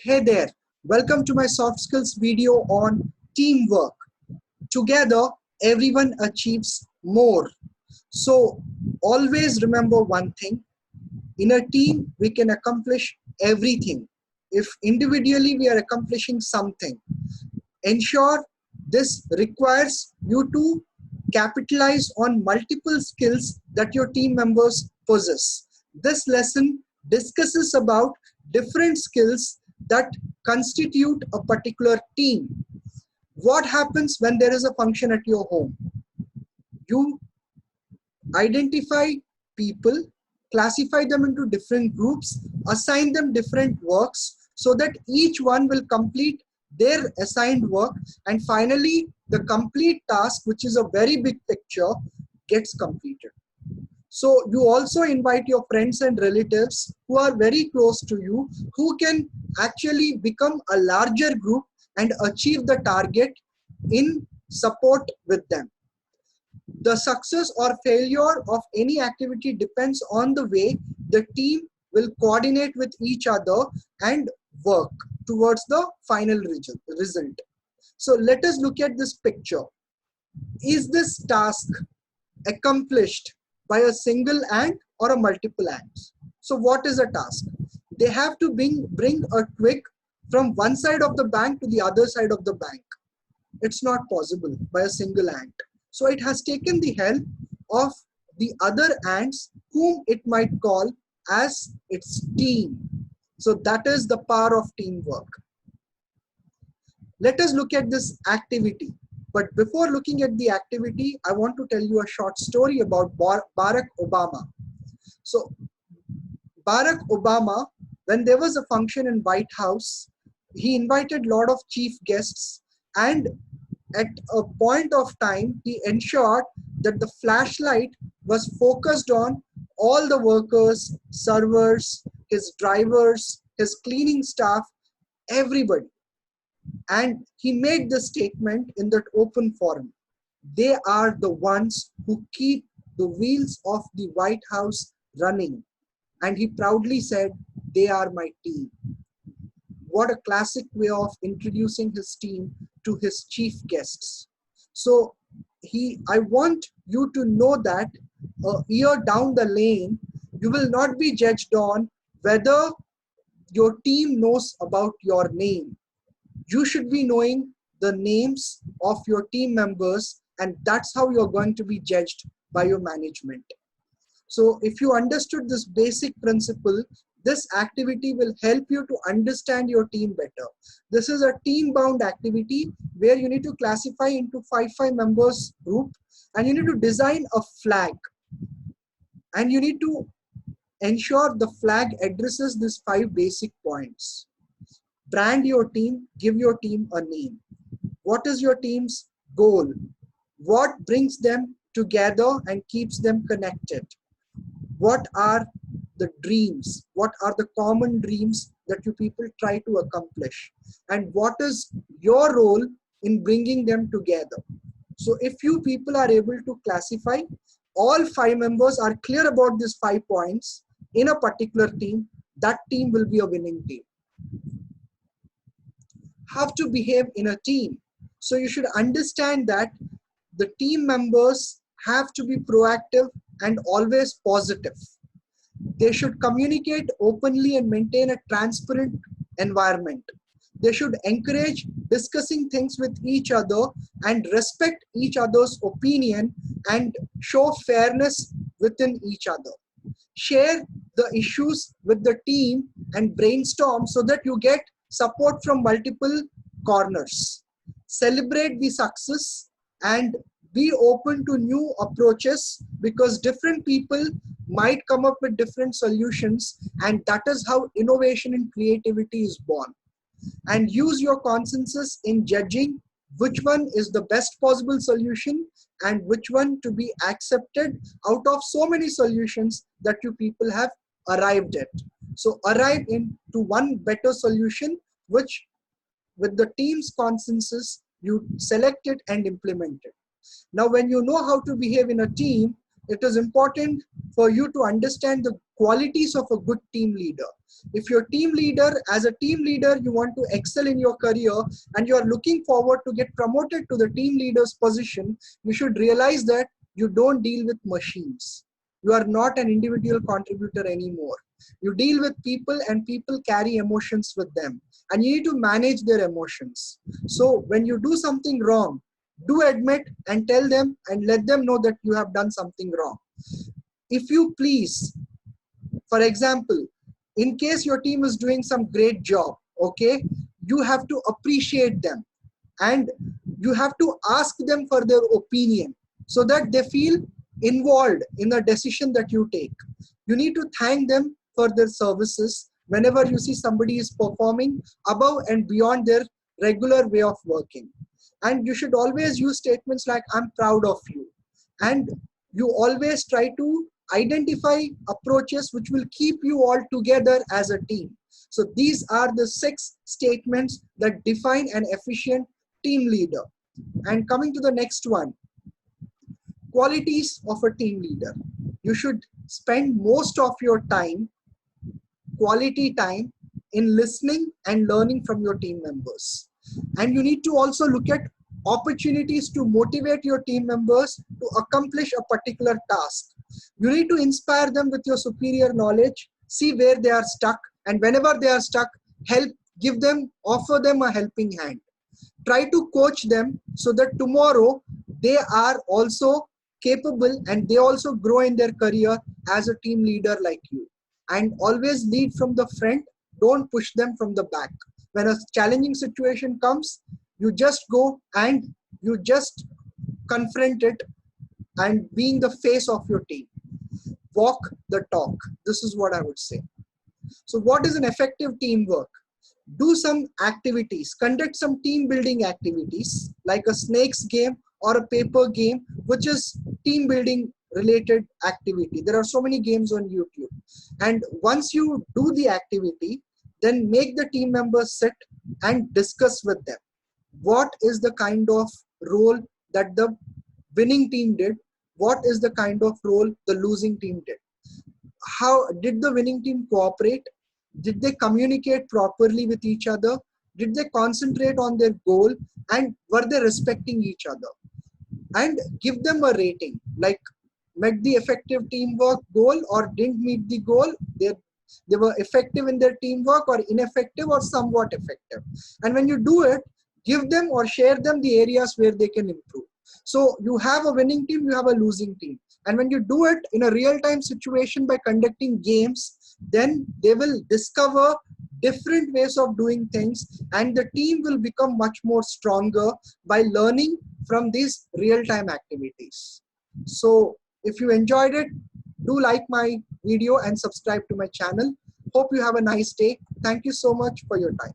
Hey there, welcome to my soft skills video on teamwork. Together, everyone achieves more. So, always remember one thing, in a team, we can accomplish everything. If individually we are accomplishing something, ensure this requires you to capitalize on multiple skills that your team members possess. This lesson discusses about different skills that constitute a particular team. What happens when there is a function at your home? You identify people, classify them into different groups, assign them different works so that each one will complete their assigned work, and finally the complete task, which is a very big picture, gets completed. So you also invite your friends and relatives who are very close to you, who can actually become a larger group and achieve the target in support with them. The success or failure of any activity depends on the way the team will coordinate with each other and work towards the final result. So let us look at this picture. Is this task accomplished by a single ant or a multiple ants? So what is a task? They have to bring a twig from one side of the bank to the other side of the bank. It's not possible by a single ant. So it has taken the help of the other ants whom it might call as its team. So that is the power of teamwork. Let us look at this activity. But before looking at the activity, I want to tell you a short story about Barack Obama. So Barack Obama, when there was a function in White House, he invited a lot of chief guests, and at a point of time, he ensured that the flashlight was focused on all the workers, servers, his drivers, his cleaning staff, everybody. And he made the statement in that open forum. They are the ones who keep the wheels of the White House running. And he proudly said, they are my team. What a classic way of introducing his team to his chief guests. So I want you to know that a year down the lane, you will not be judged on whether your team knows about your name. You should be knowing the names of your team members, and that's how you're going to be judged by your management. So if you understood this basic principle, this activity will help you to understand your team better. This is a team-bound activity where you need to classify into 5 members group, and you need to design a flag. And you need to ensure the flag addresses these 5 basic points. Brand your team, give your team a name. What is your team's goal? What brings them together and keeps them connected? What are the dreams? What are the common dreams that you people try to accomplish? And what is your role in bringing them together? So if you people are able to classify, all 5 members are clear about these 5 points in a particular team, that team will be a winning team. How to behave in a team. So you should understand that the team members have to be proactive and always positive. They should communicate openly and maintain a transparent environment. They should encourage discussing things with each other and respect each other's opinion and show fairness within each other. Share the issues with the team and brainstorm so that you get support from multiple corners. Celebrate the success and be open to new approaches, because different people might come up with different solutions, and that is how innovation and creativity is born. And use your consensus in judging which one is the best possible solution and which one to be accepted out of so many solutions that you people have arrived at. So arrive into one better solution, which with the team's consensus you select it and implement it. Now when you know how to behave in a team, it is important for you to understand the qualities of a good team leader. If your team leader, as a team leader, you want to excel in your career and you are looking forward to get promoted to the team leader's position, you should realize that you don't deal with machines. You are not an individual contributor anymore. You deal with people and people carry emotions with them and you need to manage their emotions. So when you do something wrong, do admit and tell them and let them know that you have done something wrong. If you please, for example, in case your team is doing some great job, okay, you have to appreciate them and you have to ask them for their opinion so that they feel involved in the decision that you take. You need to thank them for their services whenever you see somebody is performing above and beyond their regular way of working. And you should always use statements like, I'm proud of you. And you always try to identify approaches which will keep you all together as a team. So these are the 6 statements that define an efficient team leader. And coming to the next one, qualities of a team leader. You should spend most of your time, quality time, in listening and learning from your team members. And you need to also look at opportunities to motivate your team members to accomplish a particular task. You need to inspire them with your superior knowledge, see where they are stuck, and whenever they are stuck, help, give them, offer them a helping hand. Try to coach them so that tomorrow they are also capable and they also grow in their career as a team leader like you. And always lead from the front, don't push them from the back. When a challenging situation comes, you just go and you just confront it and being the face of your team. Walk the talk. This is what I would say. So what is an effective teamwork? Do some activities, conduct some team building activities like a snakes game or a paper game, which is team building related activity. There are so many games on YouTube. And once you do the activity, then make the team members sit and discuss with them. What is the kind of role that the winning team did? What is the kind of role the losing team did? How did the winning team cooperate? Did they communicate properly with each other? Did they concentrate on their goal? And were they respecting each other? And give them a rating, like met the effective teamwork goal or didn't meet the goal. They were effective in their teamwork or ineffective or somewhat effective. And when you do it, give them or share them the areas where they can improve. So you have a winning team, you have a losing team. And when you do it in a real-time situation by conducting games, then they will discover different ways of doing things and the team will become much more stronger by learning from these real-time activities. So if you enjoyed it, do like my video and subscribe to my channel. Hope you have a nice day. Thank you so much for your time.